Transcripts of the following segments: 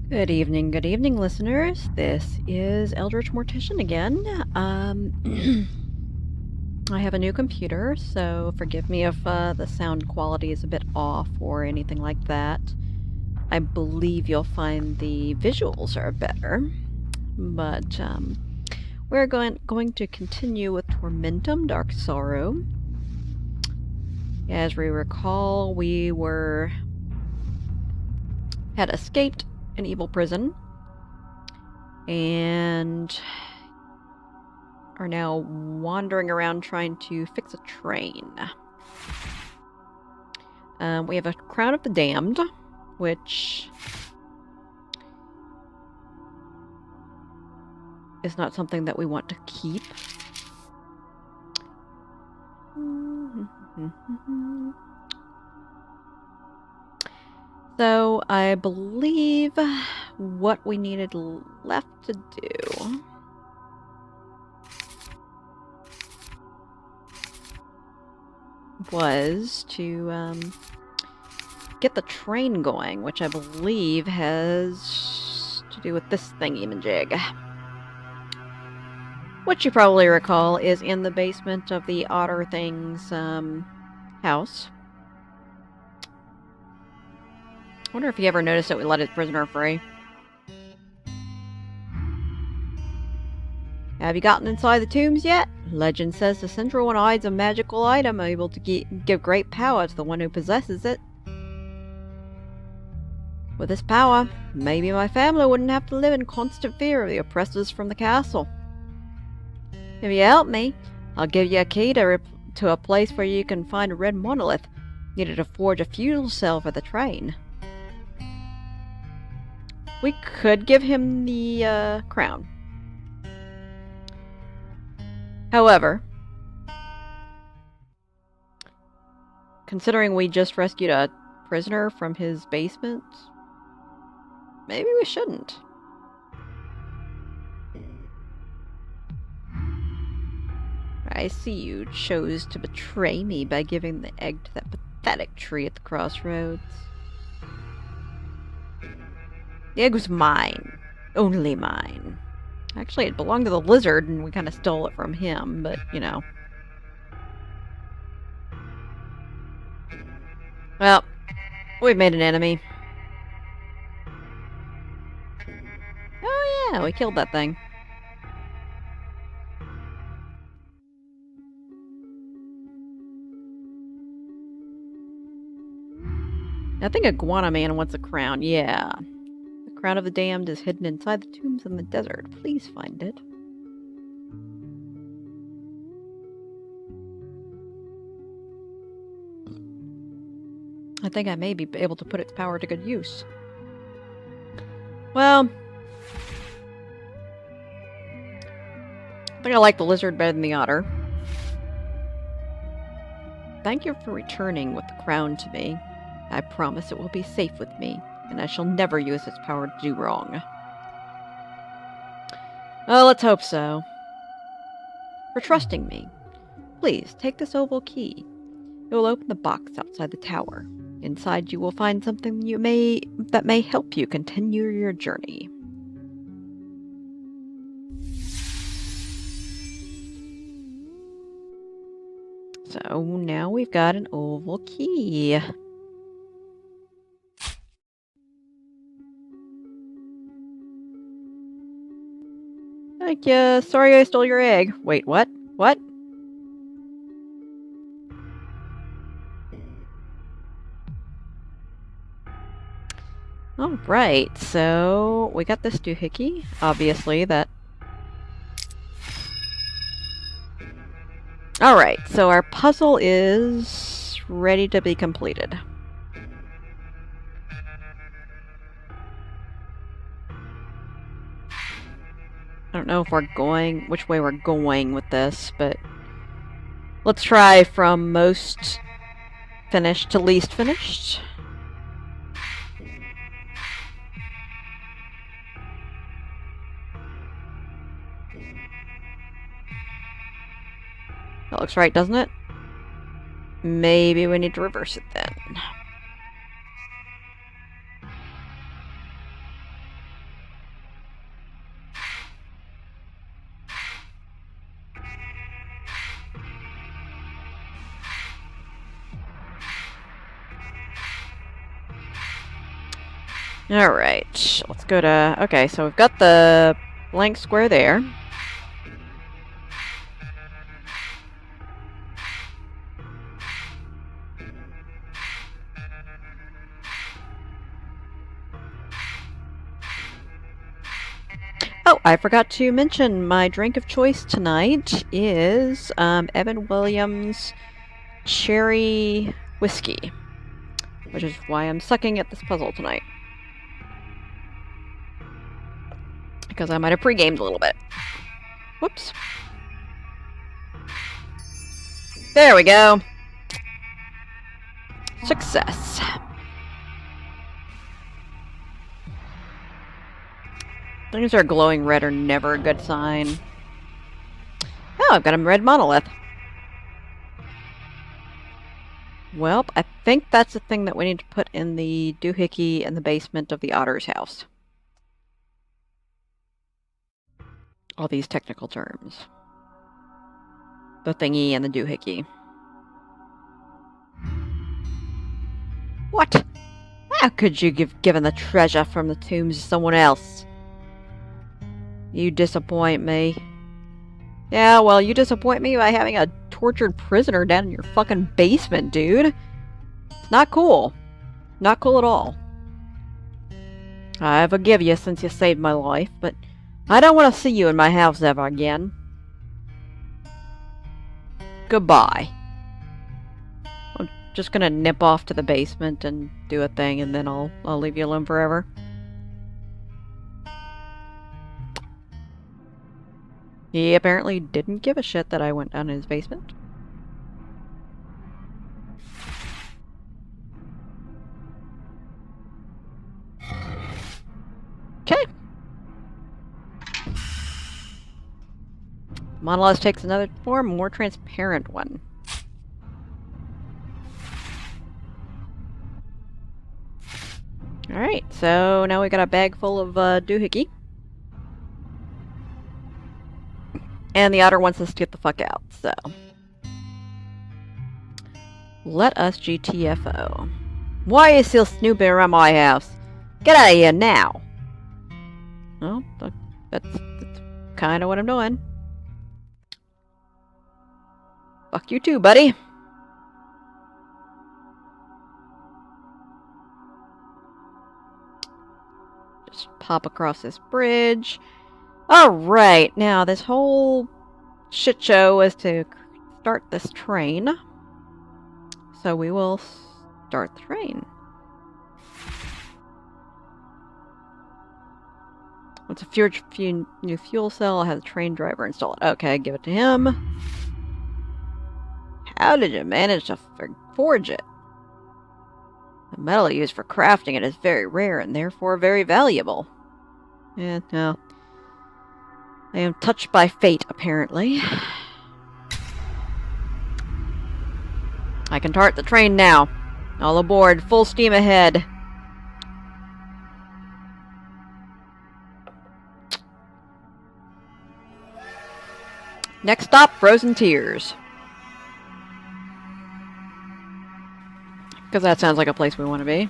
Good evening, listeners. This is EldritchMortician again. I have a new computer, so forgive me if the sound quality is a bit off or anything like that. I believe you'll find the visuals are better, but we're going to continue with Tormentum, Dark Sorrow. As we recall, we had escaped an evil prison and are now wandering around trying to fix a train. We have a Crown of the Damned, which is not something that we want to keep. So I believe what we needed left to do was to get the train going, which I believe has to do with this thingy-majig. Which you probably recall is in the basement of the Otter Thing's house. I wonder if he ever noticed that we let his prisoner free. Have you gotten inside the tombs yet? Legend says the central one hides a magical item able to give great power to the one who possesses it. With this power, maybe my family wouldn't have to live in constant fear of the oppressors from the castle. If you help me, I'll give you a key to a place where you can find a red monolith needed to forge a fuel cell for the train. We could give him the crown. However, considering we just rescued a prisoner from his basement, maybe we shouldn't. I see you chose to betray me by giving the egg to that pathetic tree at the crossroads. The egg was mine. Only mine. Actually, it belonged to the lizard, and we kind of stole it from him, but, you know. Well, we've made an enemy. Oh yeah, we killed that thing. I think Iguana Man wants a crown, yeah. The Crown of the Damned is hidden inside the tombs in the desert. Please find it. I think I may be able to put its power to good use. Well, I think I like the lizard better than the otter. Thank you for returning with the crown to me. I promise it will be safe with me, and I shall never use its power to do wrong. Well, let's hope so. For trusting me, please take this oval key. It will open the box outside the tower. Inside you will find something that may help you continue your journey. So now we've got an oval key. Like, sorry I stole your egg. Wait, what? What? Alright, so we got this doohickey. Obviously, that... Alright, so our puzzle is ready to be completed. I don't know if which way we're going with this, but let's try from most finished to least finished. That looks right, doesn't it? Maybe we need to reverse it then. Alright, let's go to... Okay, so we've got the blank square there. Oh, I forgot to mention my drink of choice tonight is Evan Williams Cherry Whiskey, which is why I'm sucking at this puzzle tonight. Because I might have pre-gamed a little bit. Whoops. There we go. Success. Things that are glowing red are never a good sign. Oh, I've got a red monolith. Well, I think that's the thing that we need to put in the doohickey in the basement of the otter's house. All these technical terms. The thingy and the doohickey. What? How could you give given the treasure from the tombs to someone else? You disappoint me. Yeah, well, you disappoint me by having a tortured prisoner down in your fucking basement, dude. It's not cool. Not cool at all. I forgive you since you saved my life, but I don't want to see you in my house ever again. Goodbye. I'm just gonna nip off to the basement and do a thing, and then I'll leave you alone forever. He apparently didn't give a shit that I went down in his basement. Okay. Monolith takes another form, more transparent one. Alright, so now we got a bag full of doohickey. And the otter wants us to get the fuck out, so. Let us GTFO. Why are you still snooping around my house? Get out of here now! Well, that's kind of what I'm doing. Fuck you too, buddy. Just pop across this bridge. Alright, now this whole shit show was to start this train. So we will start the train. Once a new fuel cell, I have the train driver install it. Okay, give it to him. How did you manage to forge it? The metal used for crafting it is very rare and therefore very valuable. Yeah, no. I am touched by fate, apparently. I can start the train now. All aboard, full steam ahead. Next stop, Frozen Tears. Because that sounds like a place we want to be.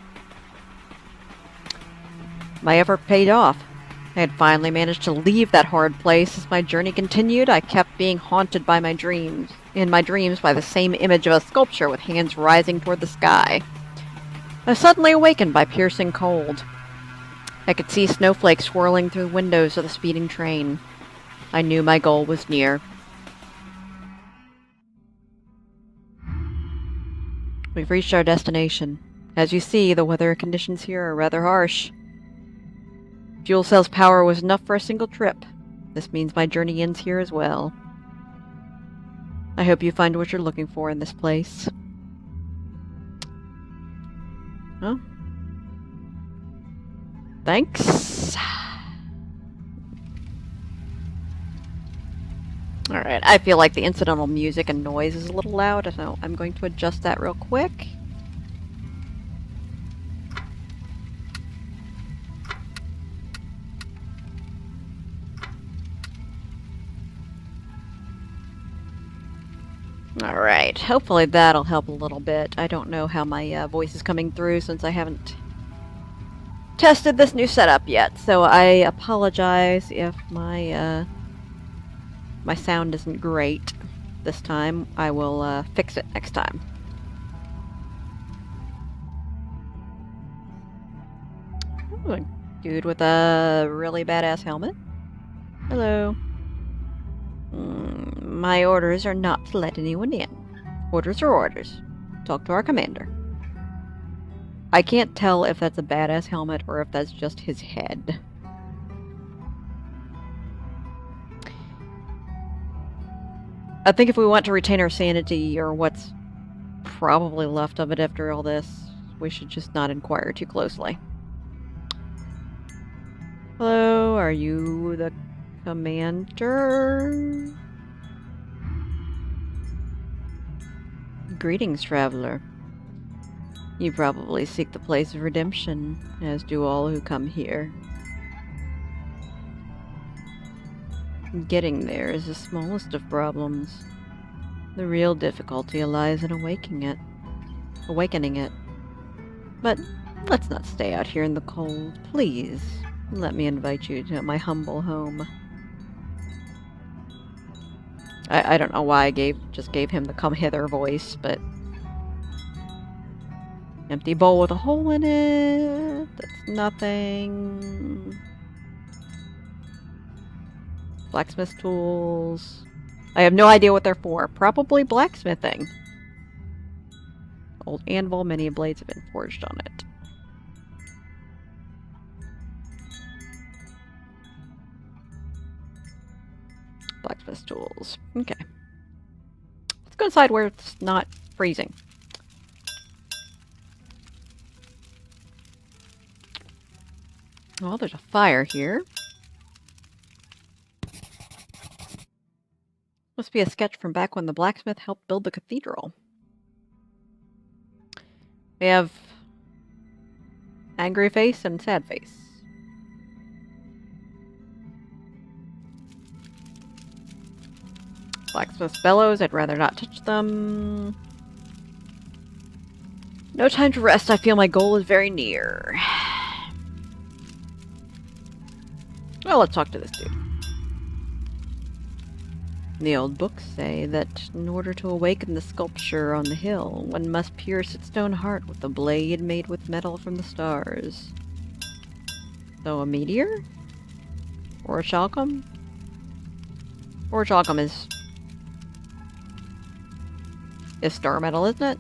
My effort paid off. I had finally managed to leave that horrid place. As my journey continued, I kept being haunted by my dreams. In my dreams by the same image of a sculpture with hands rising toward the sky. I was suddenly awakened by piercing cold. I could see snowflakes swirling through the windows of the speeding train. I knew my goal was near. We've reached our destination. As you see, the weather conditions here are rather harsh. Fuel cell's power was enough for a single trip. This means my journey ends here as well. I hope you find what you're looking for in this place. Well, thanks. Alright, I feel like the incidental music and noise is a little loud, so I'm going to adjust that real quick. Alright, hopefully that'll help a little bit. I don't know how my voice is coming through since I haven't tested this new setup yet, so I apologize if my my sound isn't great this time. I will fix it next time. Ooh, a dude with a really badass helmet. Hello. My orders are not to let anyone in. Orders are orders. Talk to our commander. I can't tell if that's a badass helmet or if that's just his head. I think if we want to retain our sanity, or what's probably left of it after all this, we should just not inquire too closely. Hello, are you the commander? Greetings, traveler. You probably seek the place of redemption, as do all who come here. Getting there is the smallest of problems. The real difficulty lies in awakening it. But let's not stay out here in the cold, please. Let me invite you to my humble home. I don't know why I just gave him the come hither voice, but... Empty bowl with a hole in it. That's nothing. Blacksmith tools. I have no idea what they're for. Probably blacksmithing. Old anvil, many blades have been forged on it. Blacksmith tools. Okay. Let's go inside where it's not freezing. Well, there's a fire here. Must be a sketch from back when the blacksmith helped build the cathedral. We have angry face and sad face. Blacksmith's bellows, I'd rather not touch them. No time to rest, I feel my goal is very near. Well, let's talk to this dude. The old books say that in order to awaken the sculpture on the hill, one must pierce its stone heart with a blade made with metal from the stars. So a meteor? Or a Shalcom? Or a Shalcom is star metal, isn't it?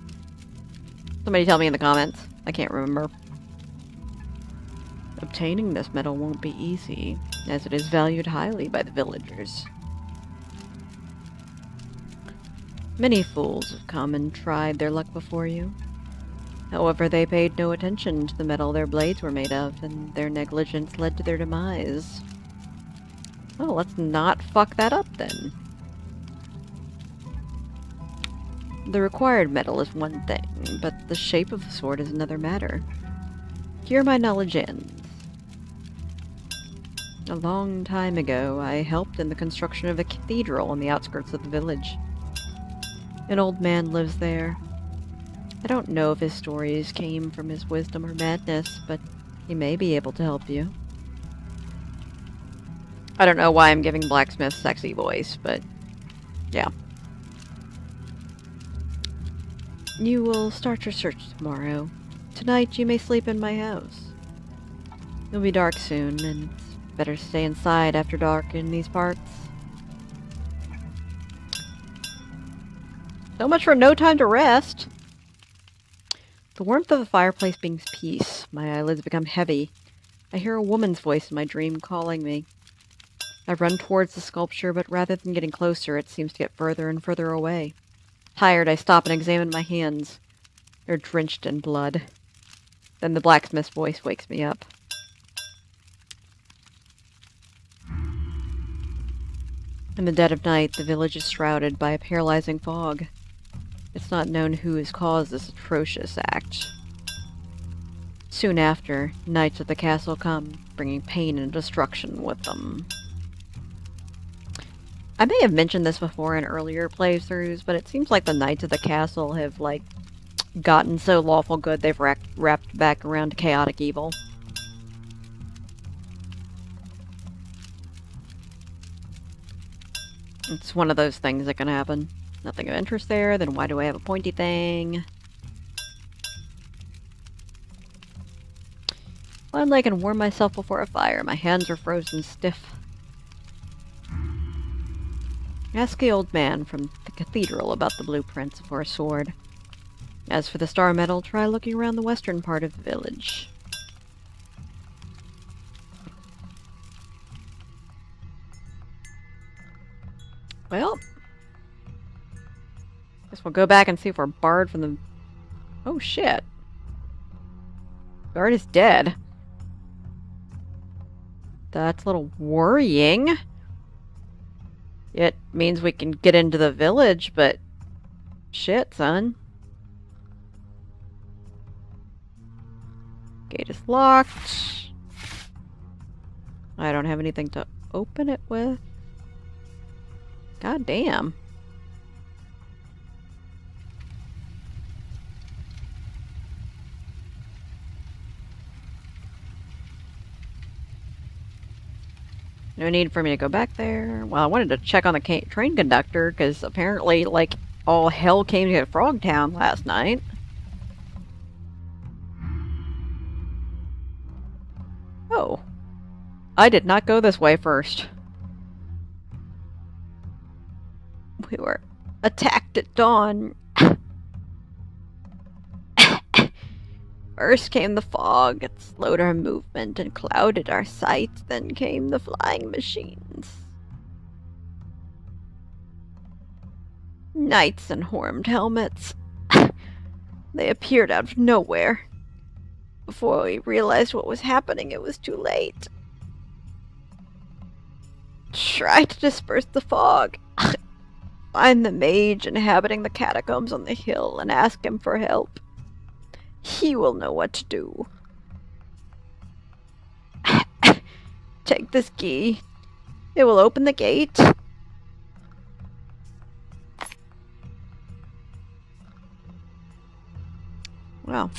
Somebody tell me in the comments. I can't remember. Obtaining this metal won't be easy, as it is valued highly by the villagers. Many fools have come and tried their luck before you. However, they paid no attention to the metal their blades were made of, and their negligence led to their demise. Well, let's not fuck that up then. The required metal is one thing, but the shape of the sword is another matter. Here my knowledge ends. A long time ago, I helped in the construction of a cathedral on the outskirts of the village. An old man lives there. I don't know if his stories came from his wisdom or madness, but he may be able to help you. I don't know why I'm giving Blacksmith's sexy voice, but yeah. You will start your search tomorrow. Tonight you may sleep in my house. It'll be dark soon, and it's better to stay inside after dark in these parts. So much for no time to rest. The warmth of the fireplace brings peace. My eyelids become heavy. I hear a woman's voice in my dream calling me. I run towards the sculpture, but rather than getting closer, it seems to get further and further away. Tired, I stop and examine my hands. They're drenched in blood. Then the blacksmith's voice wakes me up. In the dead of night, the village is shrouded by a paralyzing fog. It's not known who has caused this atrocious act. Soon after, knights of the castle come, bringing pain and destruction with them. I may have mentioned this before in earlier playthroughs, but it seems like the knights of the castle have, gotten so lawful good they've wrapped back around to chaotic evil. It's one of those things that can happen. Nothing of interest there, then why do I have a pointy thing? Finally, I can warm myself before a fire. My hands are frozen stiff. Ask the old man from the cathedral about the blueprints for a sword. As for the star medal, try looking around the western part of the village. Well, guess we'll go back and see if we're barred from the... Oh shit. Guard is dead. That's a little worrying. It means we can get into the village, but... Shit, son. Gate is locked. I don't have anything to open it with. God damn. No need for me to go back there. Well, I wanted to check on the train conductor, because apparently, like, all hell came to Frogtown last night. Oh. I did not go this way first. We were attacked at dawn. First came the fog, it slowed our movement and clouded our sight, then came the flying machines. Knights in horned helmets. They appeared out of nowhere. Before we realized what was happening, it was too late. Try to disperse the fog. Find the mage inhabiting the catacombs on the hill and ask him for help. He will know what to do. Take this key. It will open the gate. Well.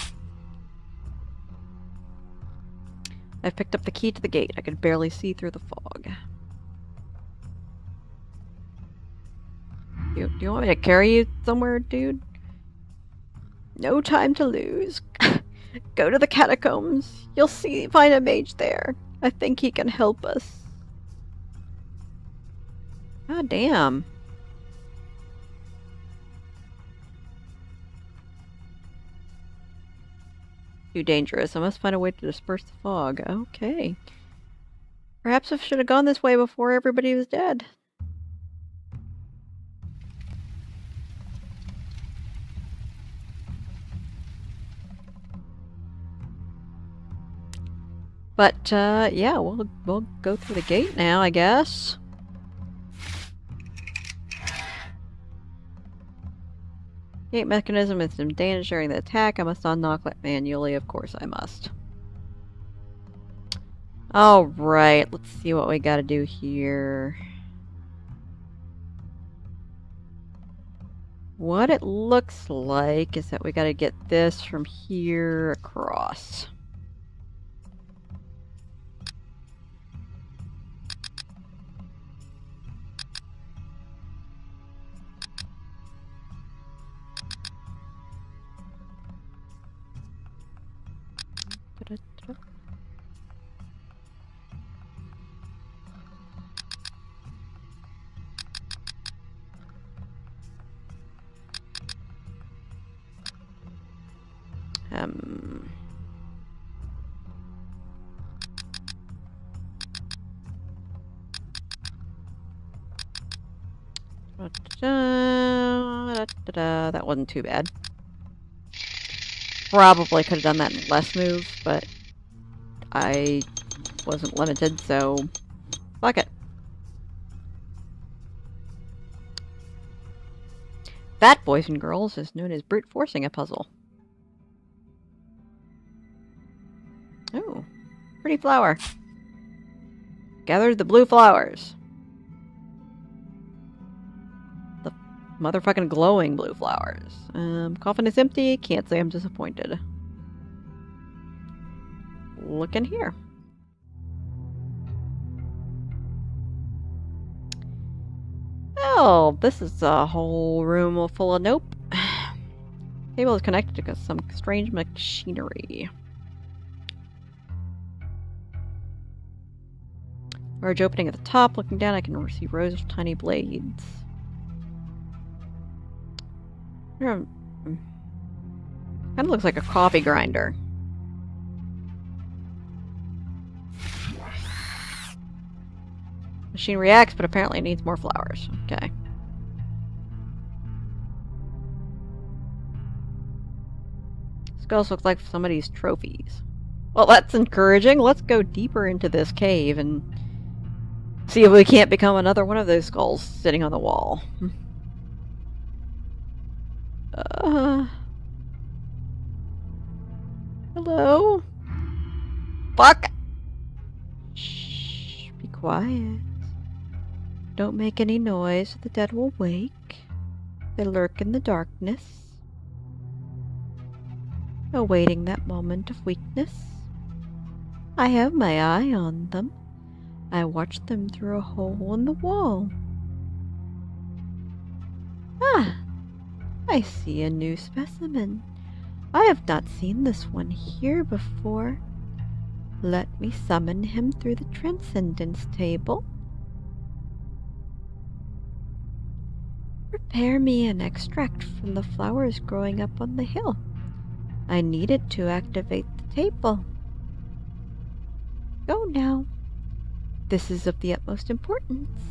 I've picked up the key to the gate. I can barely see through the fog. Do you want me to carry you somewhere, dude? No time to lose. Go to the catacombs. You'll find a mage there. I think he can help us. God damn. Too dangerous. I must find a way to disperse the fog. Okay. Perhaps I should have gone this way before everybody was dead. But, yeah, we'll go through the gate now, I guess. Gate mechanism is in danger during the attack. I must unlock it manually. Of course I must. Alright, let's see what we gotta do here. What it looks like is that we gotta get this from here across. That wasn't too bad. Probably could have done that in less moves, but I wasn't limited, so fuck it. That, boys and girls, is known as brute forcing a puzzle. Oh, pretty flower. Gather the blue flowers. The motherfucking glowing blue flowers. Coffin is empty. Can't say I'm disappointed. Look in here. Well, this is a whole room full of nope. Cable is connected to some strange machinery. Large opening at the top. Looking down, I can see rows of tiny blades. Kind of looks like a coffee grinder. Machine reacts, but apparently it needs more flowers. Okay. Skulls look like somebody's trophies. Well, that's encouraging. Let's go deeper into this cave and see if we can't become another one of those skulls sitting on the wall. Hello? Fuck! Shh, be quiet. Don't make any noise or the dead will wake. They lurk in the darkness, awaiting that moment of weakness. I have my eye on them. I watch them through a hole in the wall. Ah! I see a new specimen. I have not seen this one here before. Let me summon him through the transcendence table. Prepare me an extract from the flowers growing up on the hill. I need it to activate the table. Go now. This is of the utmost importance.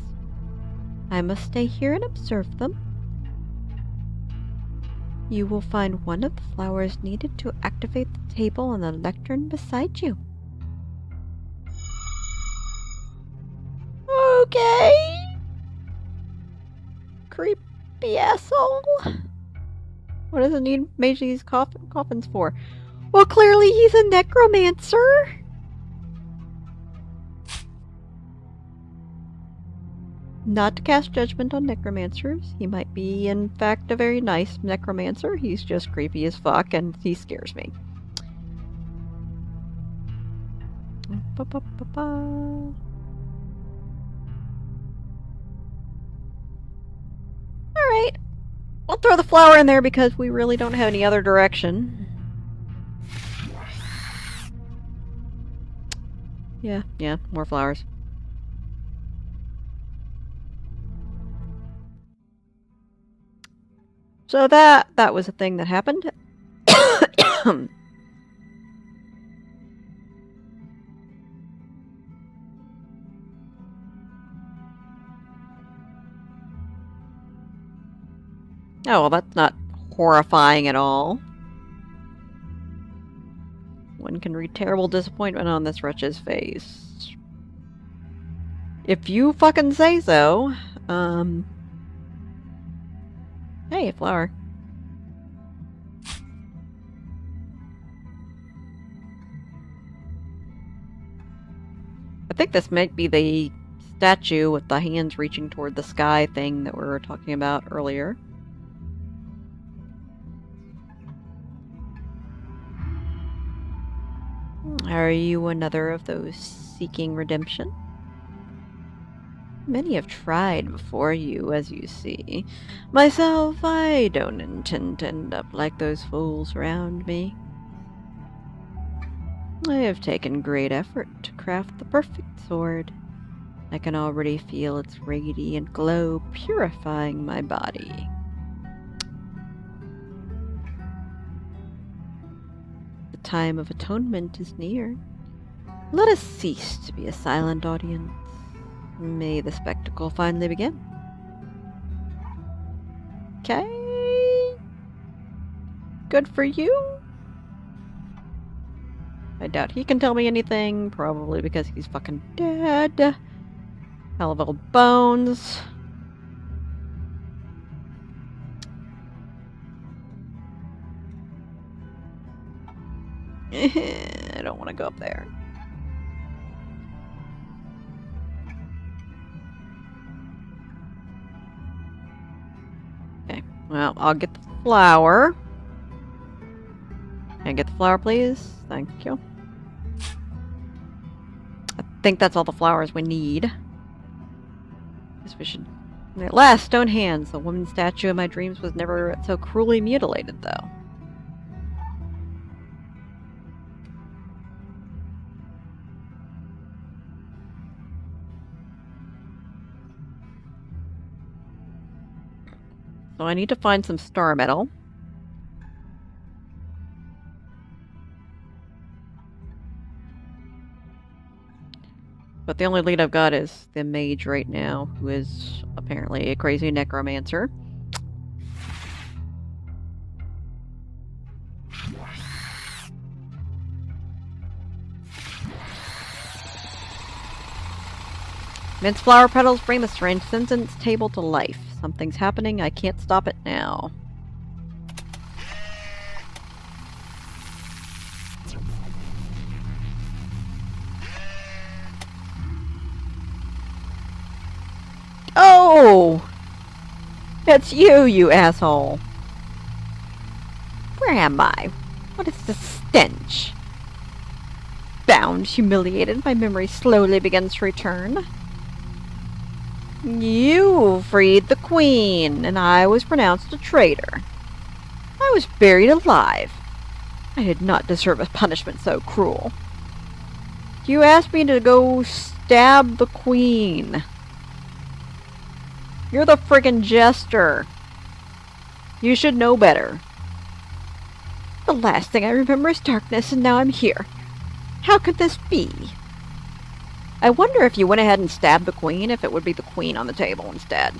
I must stay here and observe them. You will find one of the flowers needed to activate the table on the lectern beside you. Okay. Creepy asshole. What does it need major these coffins for? Well, clearly he's a necromancer. Not to cast judgment on necromancers. He might be, in fact, a very nice necromancer. He's just creepy as fuck, and he scares me. Alright. We'll throw the flower in there because we really don't have any other direction. Yeah, more flowers. So that was a thing that happened. Oh, well, that's not horrifying at all. One can read terrible disappointment on this wretch's face. If you fucking say so. Hey, a flower. I think this might be the statue with the hands reaching toward the sky thing that we were talking about earlier. Are you another of those seeking redemption? Many have tried before you, as you see. Myself, I don't intend to end up like those fools around me. I have taken great effort to craft the perfect sword. I can already feel its radiant glow purifying my body. The time of atonement is near. Let us cease to be a silent audience. May the spectacle finally begin. Okay. Good for you. I doubt he can tell me anything, probably because he's fucking dead. Hell of old bones. I don't want to go up there. Okay, well, I'll get the flower. Can I get the flower, please? Thank you. I think that's all the flowers we need. Guess we should At last, stone hands. The woman statue in my dreams was never so cruelly mutilated, though. So I need to find some star metal. But the only lead I've got is the mage right now, who is apparently a crazy necromancer. Minced flower petals bring the transcendence table to life. Something's happening, I can't stop it now. Oh! It's you, you asshole! Where am I? What is this stench? Bound, humiliated, my memory slowly begins to return. You freed the queen, and I was pronounced a traitor. I was buried alive. I did not deserve a punishment so cruel. You asked me to go stab the queen. You're the friggin' jester. You should know better. The last thing I remember is darkness, and now I'm here. How could this be? I wonder if you went ahead and stabbed the queen, if it would be the queen on the table instead.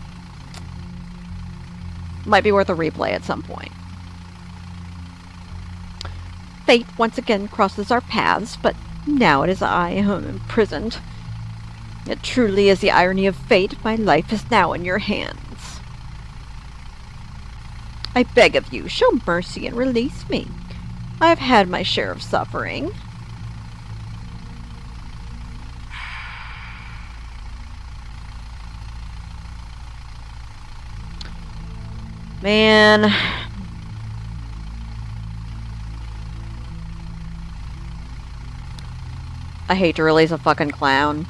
Might be worth a replay at some point. Fate once again crosses our paths, but now it is I who am imprisoned. It truly is the irony of fate. My life is now in your hands. I beg of you, show mercy and release me. I have had my share of suffering. Man. I hate to release a fucking clown.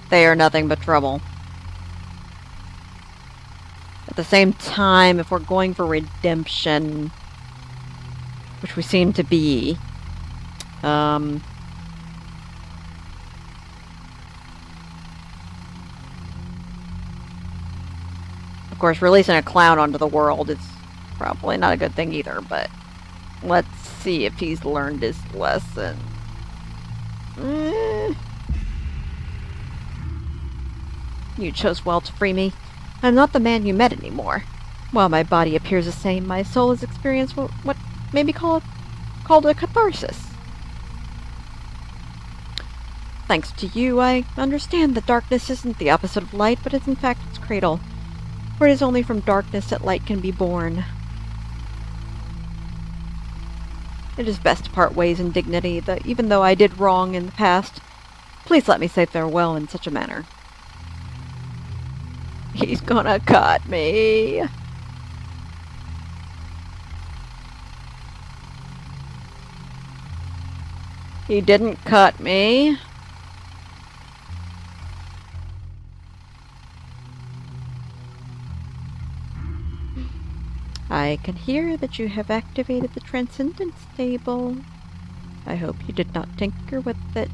They are nothing but trouble. At the same time, if we're going for redemption, which we seem to be, of course, releasing a clown onto the world is probably not a good thing either, but let's see if he's learned his lesson. You chose well to free me. I'm not the man you met anymore. While my body appears the same, my soul has experienced what may be called a catharsis. Thanks to you, I understand that darkness isn't the opposite of light, but is in fact its cradle. For it is only from darkness that light can be born. It is best to part ways in dignity, even though I did wrong in the past. Please let me say farewell in such a manner. He's gonna cut me. He didn't cut me. I can hear that you have activated the Transcendence Table. I hope you did not tinker with it.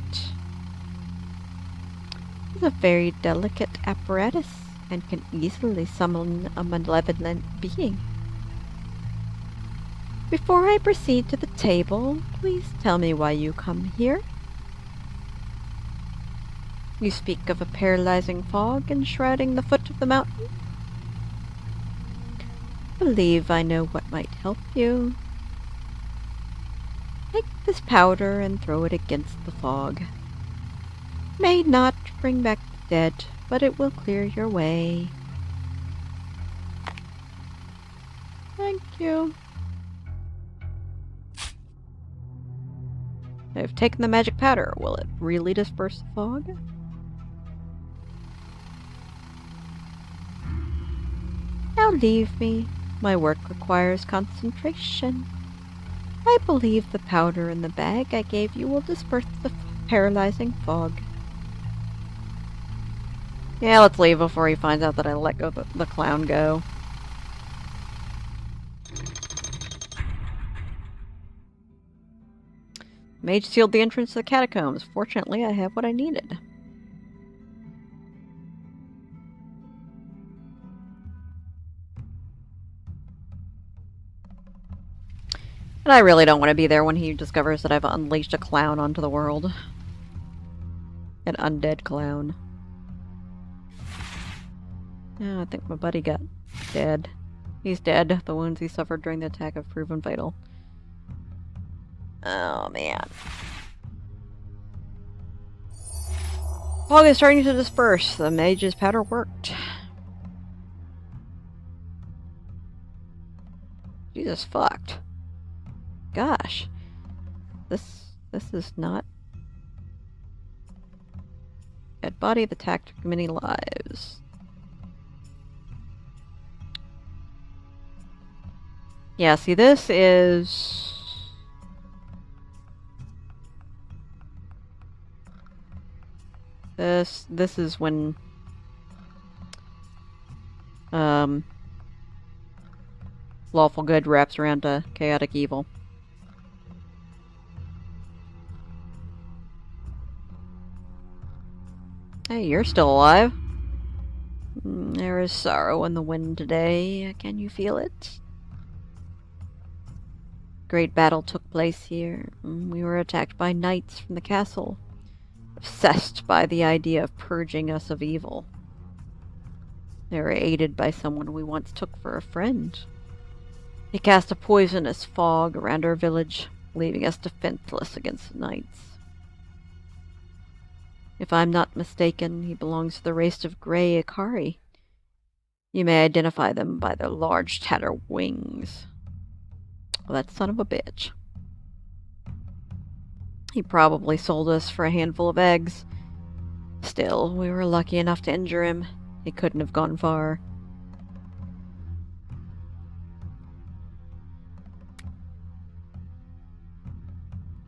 It's a very delicate apparatus and can easily summon a malevolent being. Before I proceed to the table, please tell me why you come here. You speak of a paralyzing fog enshrouding the foot of the mountain. I believe I know what might help you. Take this powder and throw it against the fog. May not bring back the dead, but it will clear your way. Thank you. I've taken the magic powder. Will it really disperse the fog? Now leave me. My work requires concentration. I believe the powder in the bag I gave you will disperse the paralyzing fog. Yeah, let's leave before he finds out that I let the clown go. Mage sealed the entrance to the catacombs. Fortunately, I have what I needed. And I really don't want to be there when he discovers that I've unleashed a clown onto the world. An undead clown. Oh, I think my buddy got dead. He's dead. The wounds he suffered during the attack have proven fatal. Oh, man. Fog is starting to disperse. The mage's powder worked. Jesus fucked. Gosh. This is not... Dead body that took many lives. Yeah, see, this is... This is when... lawful good wraps around to chaotic evil. Hey, you're still alive. There is sorrow in the wind today. Can you feel it? Great battle took place here. We were attacked by knights from the castle, obsessed by the idea of purging us of evil. They were aided by someone we once took for a friend. He cast a poisonous fog around our village, leaving us defenseless against the knights. If I'm not mistaken, he belongs to the race of Grey Ikari. You may identify them by their large tattered wings. Well, that son of a bitch. He probably sold us for a handful of eggs. Still, we were lucky enough to injure him. He couldn't have gone far.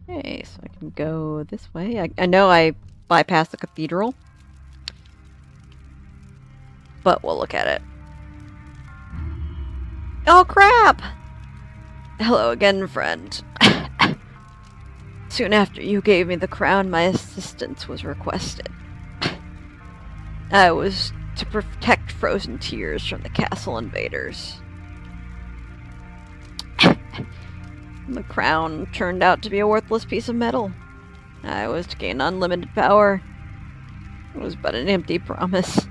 Okay, so I can go this way. I know I bypassed the cathedral, but we'll look at it. Oh, crap! Hello again, friend. Soon after you gave me the crown, my assistance was requested. I was to protect Frozen Tears from the castle invaders. The crown turned out to be a worthless piece of metal. I was to gain unlimited power. It was but an empty promise.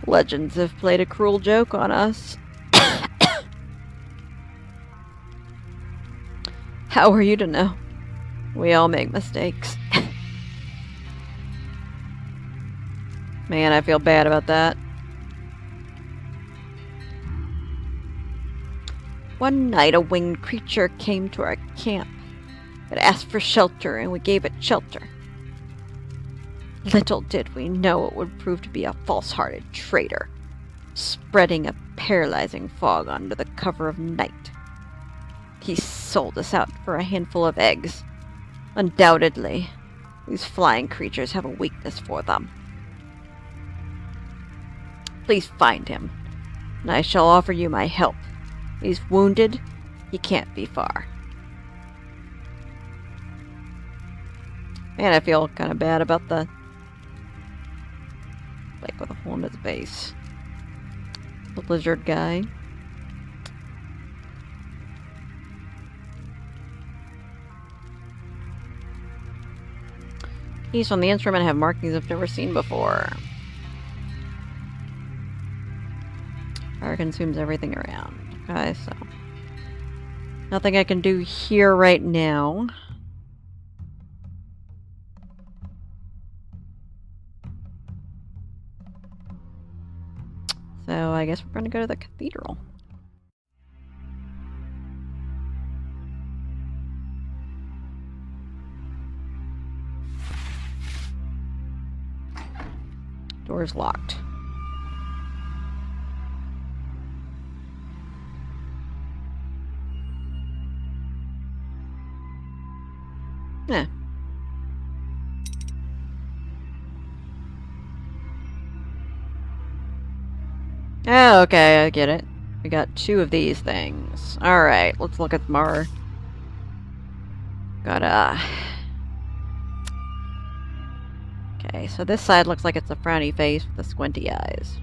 Legends have played a cruel joke on us. How are you to know? We all make mistakes. Man, I feel bad about that. One night, a winged creature came to our camp. It asked for shelter, and we gave it shelter. Little did we know it would prove to be a false-hearted traitor, spreading a paralyzing fog under the cover of night. He sold us out for a handful of eggs. Undoubtedly, these flying creatures have a weakness for them. Please find him, and I shall offer you my help. He's wounded. He can't be far. Man, I feel kind of bad about the... like with a hole in its base. The lizard guy. Keys on the instrument have markings I've never seen before. Fire consumes everything around. Okay, so... nothing I can do here right now. So I guess we're going to go to the cathedral. Door's locked. Yeah. Oh, okay, I get it. We got 2 of these things. Alright, let's look at more. Gotta... Okay, so this side looks like it's a frowny face with the squinty eyes.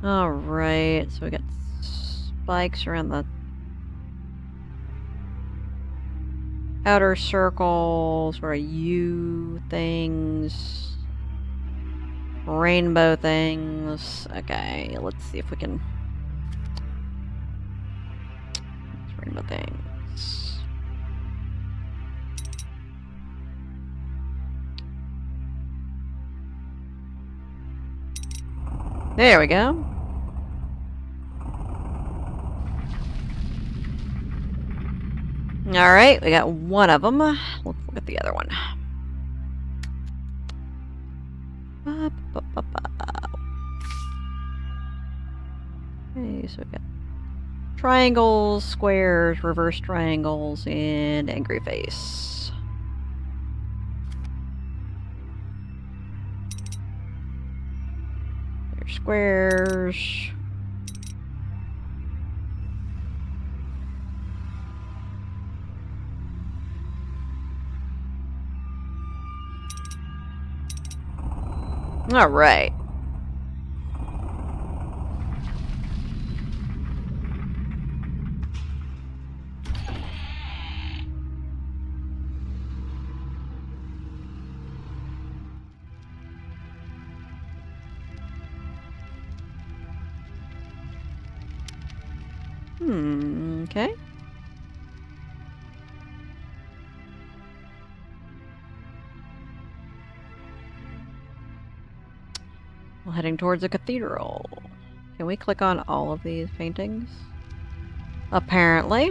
Alright, so we got spikes around the outer circle, sort of U things, rainbow things. Okay, let's see if we can... Rainbow things. There we go. Alright, we got 1 of them. Let's look at the other one. Okay, so we got triangles, squares, reverse triangles, and angry face. There's squares. All right. Okay. Well, heading towards a cathedral. Can we click on all of these paintings? Apparently.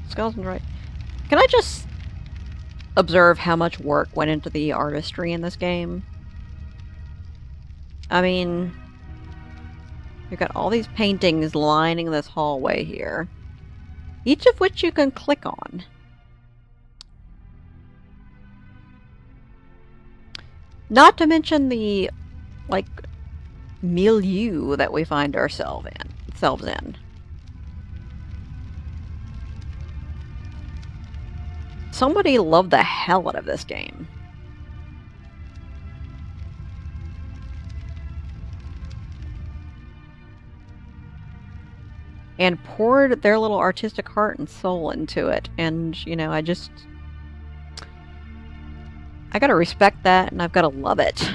Skeleton's right. Can I just observe how much work went into the artistry in this game? I mean, you've got all these paintings lining this hallway here, each of which you can click on. Not to mention the, like, milieu that we find ourselves in. Somebody loved the hell out of this game. And poured their little artistic heart and soul into it. And, you know, I gotta respect that, and I've gotta love it.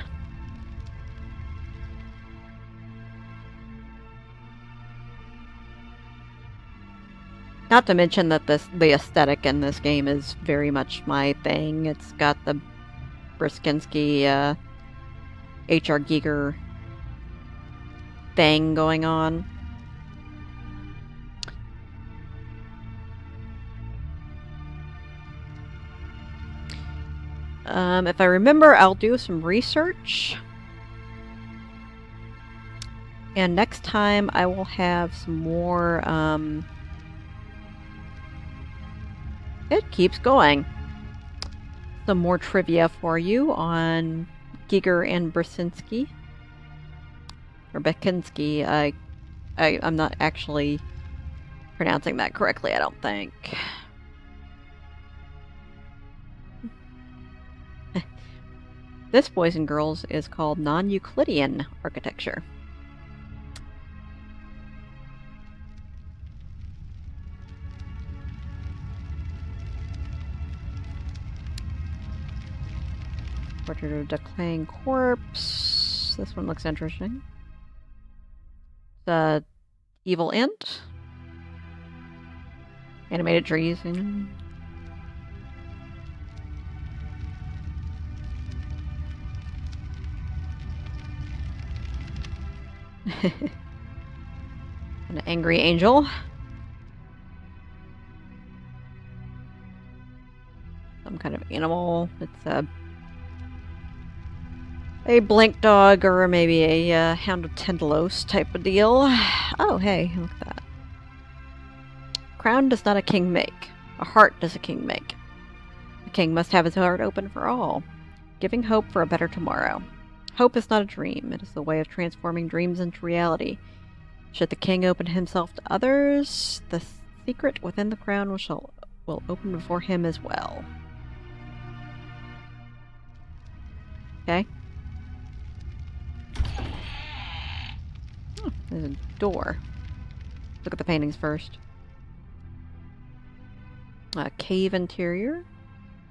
Not to mention that the aesthetic in this game is very much my thing. It's got the Brzezinski, H.R. Giger thing going on. If I remember, I'll do some research. And next time I will have some more, it keeps going. Some more trivia for you on Giger and Brzezinski. Or Bekinski. I'm not actually pronouncing that correctly, I don't think. This, boys and girls, is called non-Euclidean architecture. Portrait of a decaying corpse. This one looks interesting. The evil ant. Animated trees. An angry angel. Some kind of animal. It's a blink dog or maybe a hound of Tendelos type of deal. Oh, hey, look at that. Crown does not a king make. A heart does a king make. A king must have his heart open for all, giving hope for a better tomorrow. Hope is not a dream. It is the way of transforming dreams into reality. Should the king open himself to others, the secret within the crown will open before him as well. Okay. Oh, there's a door. Look at the paintings first. Cave Interior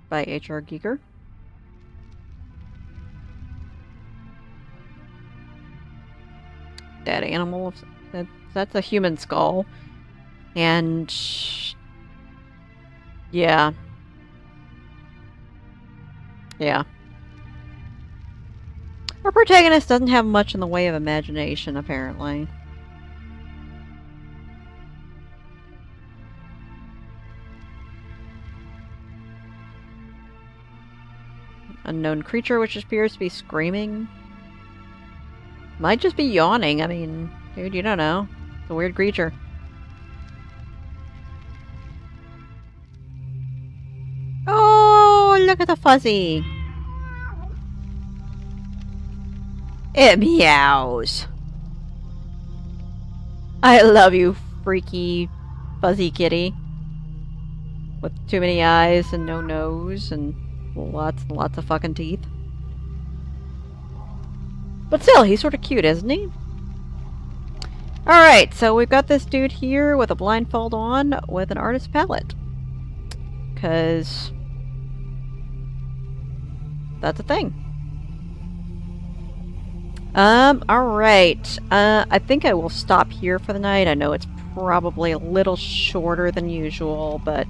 by H.R. Giger. Dead animal. That's a human skull. And yeah. Yeah. Our protagonist doesn't have much in the way of imagination, apparently. Unknown creature which appears to be screaming. Might just be yawning. I mean, dude, you don't know. It's a weird creature. Oh, look at the fuzzy. It meows. I love you, freaky fuzzy kitty. With too many eyes and no nose and lots and lots of fucking teeth. But still, he's sort of cute, isn't he? Alright, so we've got this dude here with a blindfold on with an artist's palette. Because that's a thing. Alright. I think I will stop here for the night. I know it's probably a little shorter than usual, but,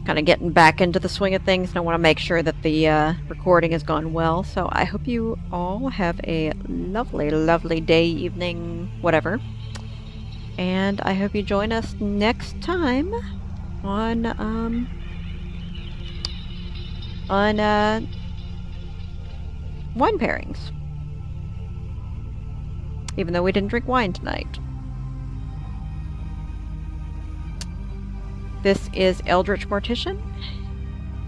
kind of getting back into the swing of things, and I want to make sure that the recording has gone well. So I hope you all have a lovely, lovely day, evening, whatever. And I hope you join us next time on wine pairings. Even though we didn't drink wine tonight. This is EldritchMortician,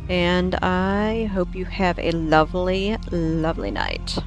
and I hope you have a lovely, lovely night.